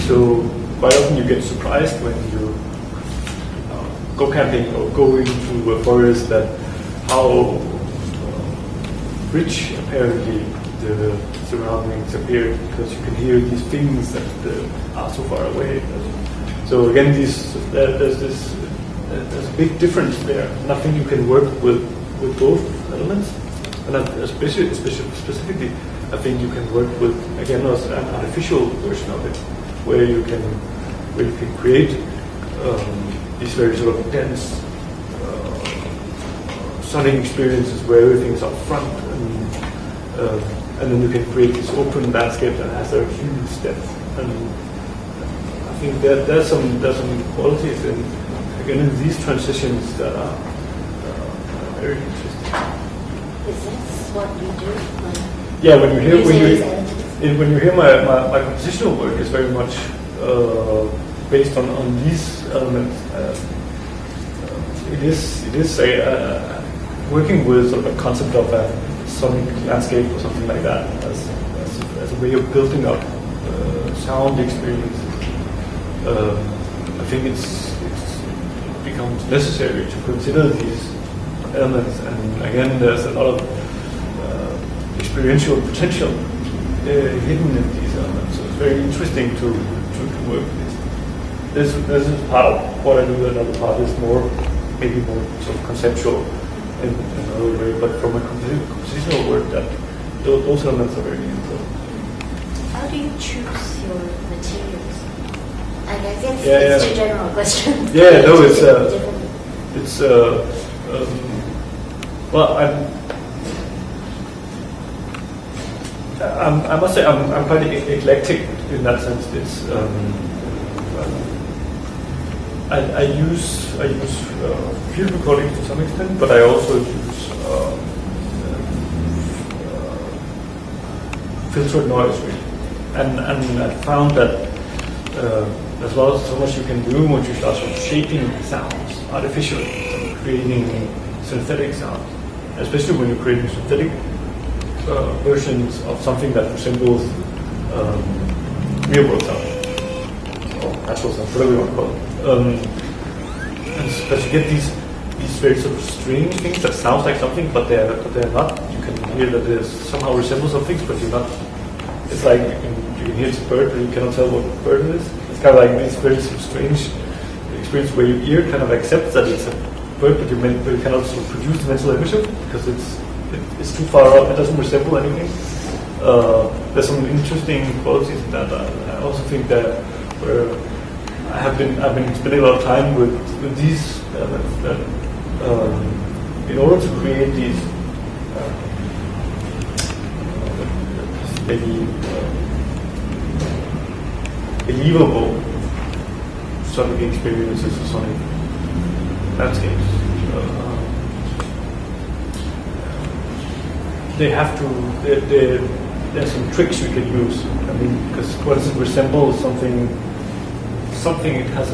So quite often you get surprised when you go camping or go into a forest that how rich apparently the surroundings appear, because you can hear these things that are so far away. So again, there's a big difference there. Nothing you can work with both elements, and specifically, I think you can work with again an artificial version of it, where you can create these very sort of dense sonic experiences where everything is up front, and then you can create this open landscape that has a huge depth. And I think that there's some qualities in these transitions that are very interesting. Is this what you do? Yeah, when you hear my compositional work is very much based on these elements. It is working with sort of a concept of a sonic landscape or something like that as a way of building up sound experiences. I think it becomes necessary to consider these elements, and again, there's a lot of experiential potential hidden in these elements. So it's very interesting to work with this. This is part of what I do. Another part is maybe more sort of conceptual in another way. But from a compositional work, that those elements are very important. How do you choose your materials? I guess it's a general question. Yeah, no, well, I must say I'm quite eclectic in that sense. It's I use field recording to some extent, but I also use filtered noise really. And I found that there's so much you can do once you start sort of shaping sounds artificially, creating synthetic sounds, especially when you're creating synthetic versions of something that resembles real world sound or natural sound, whatever you want to call it. But you get these very sort of strange things that sound like something, but they're not. You can hear that they somehow resemble some things, but you're not. It's like you can hear it's a bird, but you cannot tell what bird it is. It's kind of like this very sort of strange experience where your ear kind of accepts that it's a bird, but you cannot sort of produce the mental image of it because it's too far off. It doesn't resemble anything. There's some interesting qualities in that. I also think that where I've been spending a lot of time with these elements that in order to create these maybe believable sonic experiences or sonic landscapes, they have to. There's some tricks you can use. I mean, because once it resembles something it has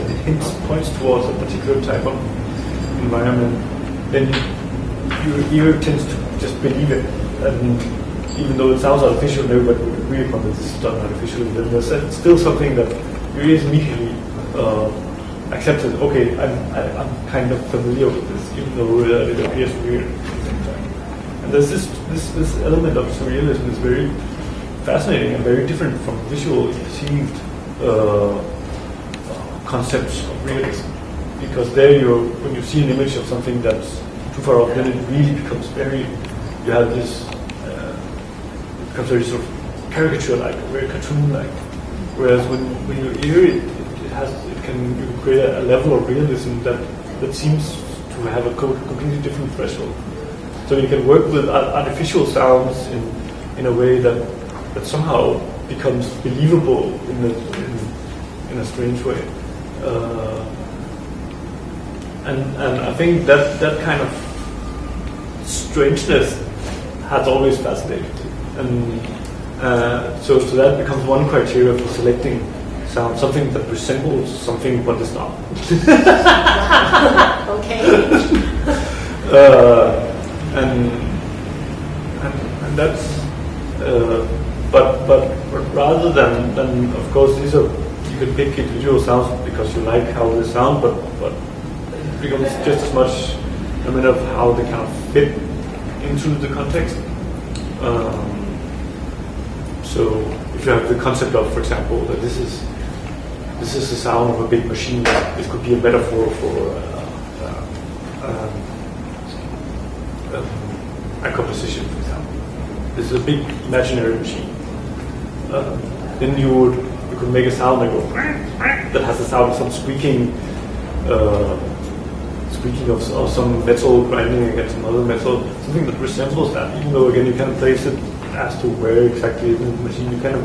points towards a particular type of environment, then your ear tends to just believe it. And even though it sounds artificial, everybody would agree upon this is done artificially, then there's still something that your ears immediately accepts it. Okay, I'm kind of familiar with this, even though it appears weird at the same time. And there's this element of surrealism is very fascinating and very different from visually perceived concepts of realism, because there when you see an image of something that's too far off, then it really becomes you have this it becomes very sort of caricature-like, very cartoon-like. Whereas when you hear it, you can create a level of realism that seems to have a completely different threshold. So you can work with artificial sounds in a way that somehow becomes believable in a strange way. And I think that kind of strangeness has always fascinated me. And so that becomes one criteria for selecting sound, something that resembles something but is not. Okay. And that's but rather than of course these you can pick individual sounds because you like how they sound, but it becomes just as much a matter of how they kind of fit into the context. So if you have the concept of, for example, that this is the sound of a big machine, this could be a metaphor for a composition, for example. This is a big imaginary machine. Then you could make a sound that goes that has the sound of some squeaking of some metal grinding against some other metal, something that resembles that. Even though again you can place it as to where exactly in the machine you kind of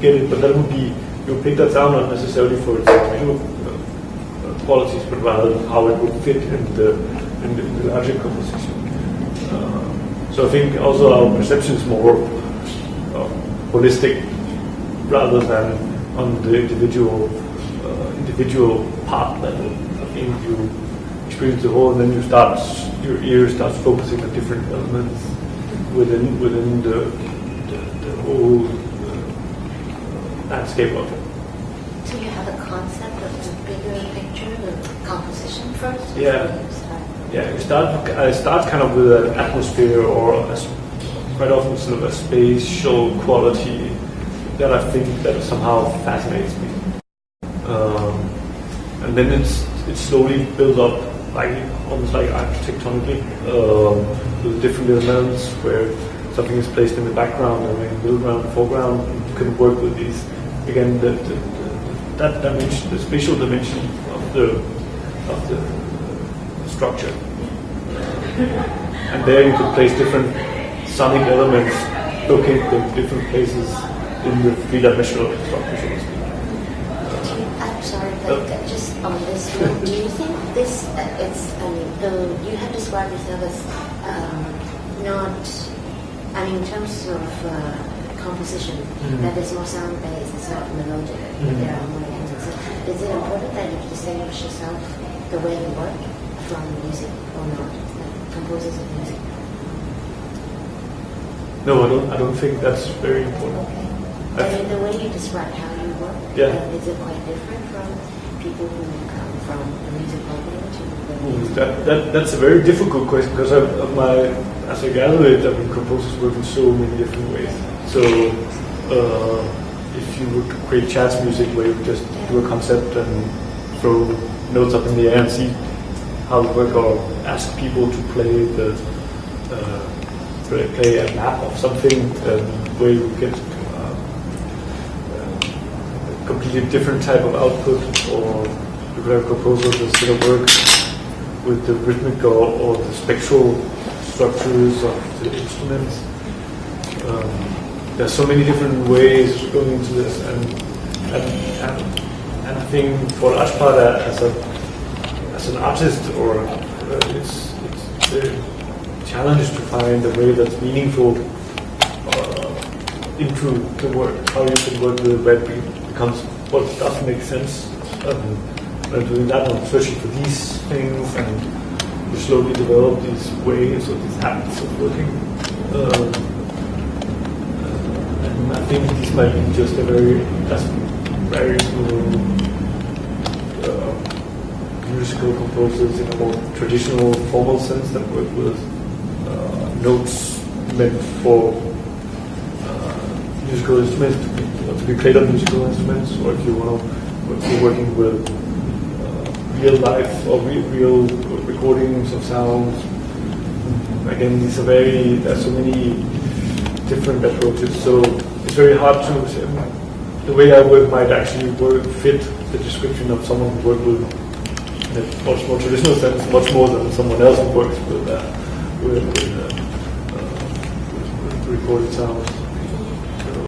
get it, but that would be you pick that sound not necessarily for its visual qualities, but rather how it would fit in the larger composition. So I think also our perception is more holistic rather than on the individual part level. I think you experience the whole, and then your ear starts focusing on different elements within the whole landscape of it. So you have a concept of the bigger picture, the composition first? Yeah. Yeah, I start kind of with an atmosphere or quite often sort of a spatial quality that I think that somehow fascinates me. And then it's slowly built up, like almost like architectonically, with different elements where something is placed in the background and in the middle ground, foreground. You can work with these again. That dimension, the spatial dimension of the structure, and there you could place different sonic elements, locate them in different places in the three-dimensional structure, so to speak. I'm sorry, but just on this one, do you think this, you have described yourself as not, in terms of composition, that is more sound-based, it's not melodic, there are more elements. Is it important that you distinguish yourself the way you work from music or not, like composers of music? No, I don't think that's very important. Okay. But in the way you describe how you work, is it quite different from people who come from the music background to the music? That's a very difficult question because as I gather it, composers work in so many different ways. So if you would create jazz music where you just do a concept and throw notes up in the air and see how it works, or ask people to play play a map of something where you get a completely different type of output, or you could have composers that sort of work with the rhythmic or the spectral structures of the instruments. There's so many different ways going into this, and I think for a large part as an artist, or it's the challenge is to find a way that's meaningful into the work. How you can work with it where it becomes what does make sense. By doing that, I'm searching for these things, and you slowly develop these ways or these habits of working. And I think this might be just very musical composers in a more traditional, formal sense that work with notes meant for musical instruments to be played on musical instruments, or if you're working with real life or real recordings of sounds. Again, there's so many different approaches, so it's very hard to say. The way I work might actually fit the description of someone who works with, in a much more traditional sense, much more than someone else who works with recorded sounds.